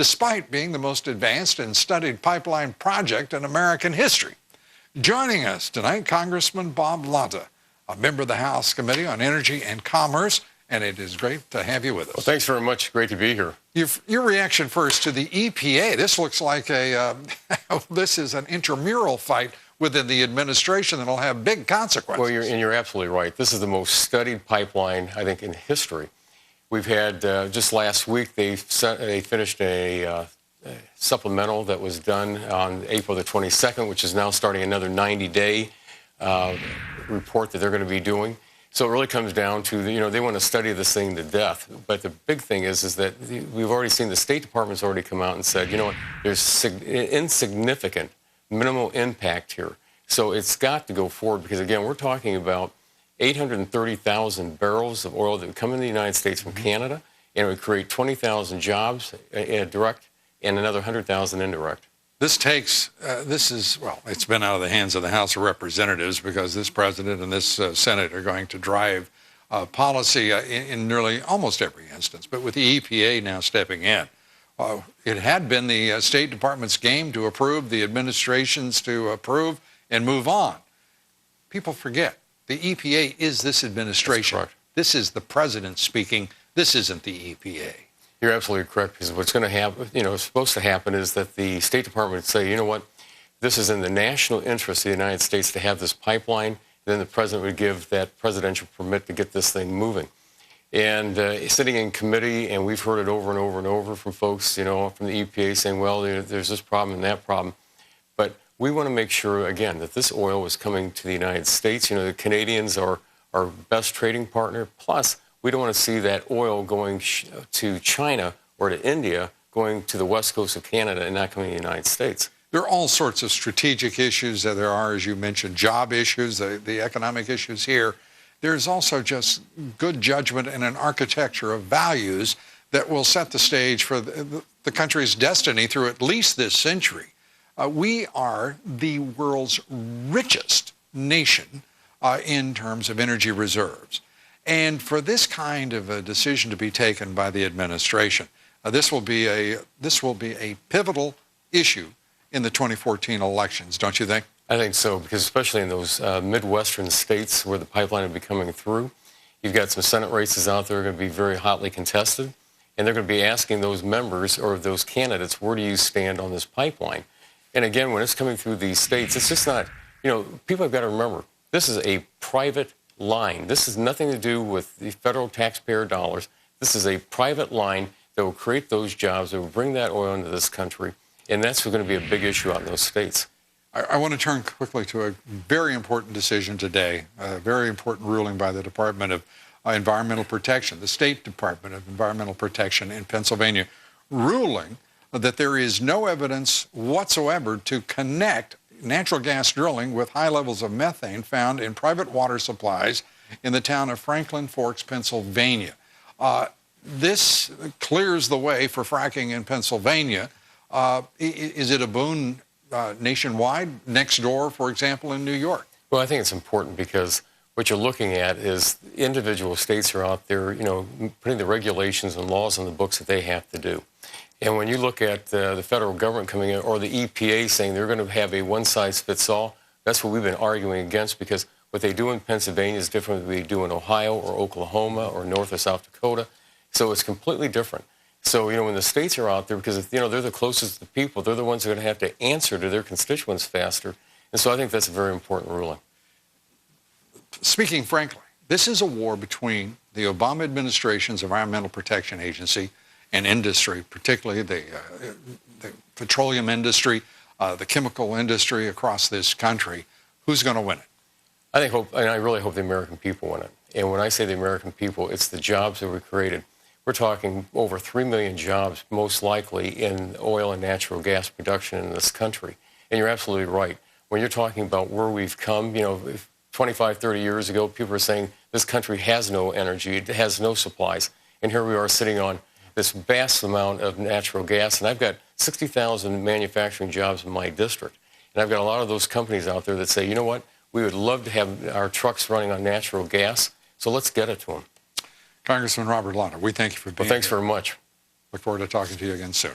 despite being the most advanced and studied pipeline project in American history. Joining us tonight, Congressman Bob Latta, a member of the House Committee on Energy and Commerce, and it is great to have you with us. Well, thanks very much. Great to be here. Your reaction first to the EPA. This looks like this is an intramural fight within the administration that will have big consequences. Well, you're absolutely right. This is the most studied pipeline, I think, in history. We've had, just last week, they finished a supplemental that was done on April the 22nd, which is now starting another 90-day report that they're going to be doing. So it really comes down to, they want to study this thing to death. But the big thing is that we've already seen the State Department's already come out and said, you know what, there's insignificant, minimal impact here. So it's got to go forward because, again, we're talking about 830,000 barrels of oil that would come into the United States from Canada, and it would create 20,000 jobs direct and another 100,000 indirect. It's been out of the hands of the House of Representatives because this president and this Senate are going to drive policy in nearly almost every instance. But with the EPA now stepping in, it had been the State Department's game to approve, the administration's to approve and move on. People forget the EPA is this administration. This is the president speaking. This isn't the EPA. You're absolutely correct, because what's going to happen, what's supposed to happen is that the State Department would say, you know what, this is in the national interest of the United States to have this pipeline. Then the president would give that presidential permit to get this thing moving. And sitting in committee, and we've heard it over and over and over from folks, from the EPA saying, well, there's this problem and that problem. But we want to make sure, again, that this oil is coming to the United States. The Canadians are our best trading partner. Plus, we don't want to see that oil going to China or to India, going to the west coast of Canada and not coming to the United States. There are all sorts of strategic issues that there are, as you mentioned, job issues, the economic issues here. There's also just good judgment and an architecture of values that will set the stage for the country's destiny through at least this century. We are the world's richest nation in terms of energy reserves. And for this kind of a decision to be taken by the administration, this will be a pivotal issue in the 2014 elections, don't you think? I think so, because especially in those Midwestern states where the pipeline will be coming through, you've got some Senate races out there that are going to be very hotly contested, and they're going to be asking those members or those candidates, where do you stand on this pipeline? And again, when it's coming through these states, it's just not, people have got to remember, this is a private line. This has nothing to do with the federal taxpayer dollars. This is a private line that will create those jobs, that will bring that oil into this country, and that's going to be a big issue out in those states. I want to turn quickly to a very important decision today, a very important ruling by the Department of Environmental Protection, the State Department of Environmental Protection in Pennsylvania, ruling that there is no evidence whatsoever to connect natural gas drilling with high levels of methane found in private water supplies in the town of Franklin Forks, Pennsylvania. This clears the way for fracking in Pennsylvania. Is it a boon nationwide, next door, for example, in New York? Well, I think it's important because what you're looking at is individual states are out there, putting the regulations and laws on the books that they have to do. And when you look at the federal government coming in, or the EPA saying they're going to have a one-size-fits-all, that's what we've been arguing against, because what they do in Pennsylvania is different than they do in Ohio or Oklahoma or North or South Dakota. So it's completely different. So, when the states are out there, because, they're the closest to the people, they're the ones who are going to have to answer to their constituents faster. And so I think that's a very important ruling. Speaking frankly, this is a war between the Obama administration's Environmental Protection Agency and industry, particularly the petroleum industry, the chemical industry across this country. Who's going to win it? I really hope the American people win it. And when I say the American people, it's the jobs that were created. We're talking over 3 million jobs, most likely, in oil and natural gas production in this country. And you're absolutely right. When you're talking about where we've come, 25, 30 years ago, people were saying this country has no energy, it has no supplies. And here we are sitting on this vast amount of natural gas. And I've got 60,000 manufacturing jobs in my district. And I've got a lot of those companies out there that say, you know what, we would love to have our trucks running on natural gas, so let's get it to them. Congressman Robert Latta, we thank you for being here. Well, thanks very much. Look forward to talking to you again soon.